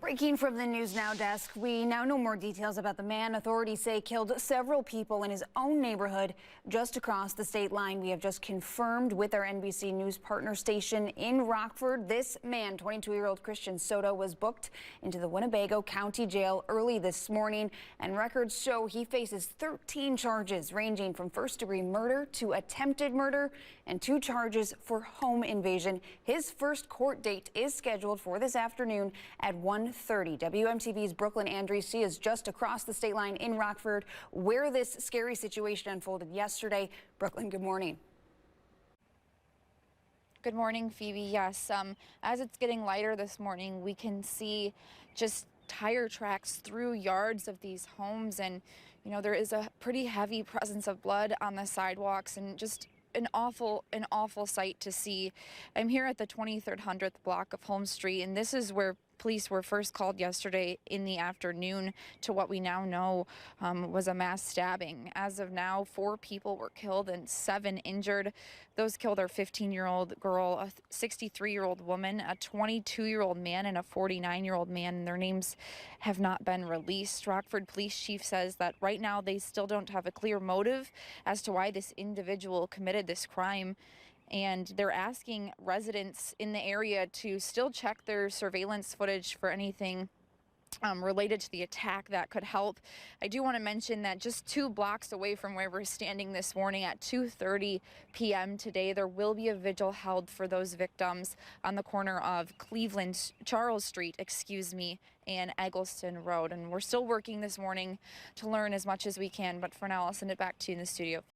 Breaking from the News Now desk, we now know more details about the man authorities say killed several people in his own neighborhood just across the state line. We have just confirmed with our NBC News partner station in Rockford. This man, 22-year-old Christian Soto, was booked into the Winnebago County Jail early this morning, and records show he faces 13 charges ranging from first-degree murder to attempted murder and 2 charges for home invasion. His first court date is scheduled for this afternoon at 1:30. WMTV's Brooklyn Andrews is just across the state line in Rockford, where this scary situation unfolded yesterday. Brooklyn, good morning. Good morning, Phoebe. Yes, as it's getting lighter this morning, we can see just tire tracks through yards of these homes, and there is a pretty heavy presence of blood on the sidewalks, and just an awful sight to see. I'm here at the 2300th block of Holmes Street, and this is where police were first called yesterday in the afternoon to what we now know was a mass stabbing. As of now, 4 people were killed and 7 injured. Those killed are a 15-year-old girl, a 63-year-old woman, a 22-year-old man, and a 49-year-old man. Their names have not been released. Rockford Police Chief says that right now they still don't have a clear motive as to why this individual committed this crime. And they're asking residents in the area to still check their surveillance footage for anything related to the attack that could help. I do want to mention that just 2 blocks away from where we're standing this morning at 2:30 p.m. today, there will be a vigil held for those victims on the corner of Charles Street, and Eggleston Road. And we're still working this morning to learn as much as we can. But for now, I'll send it back to you in the studio.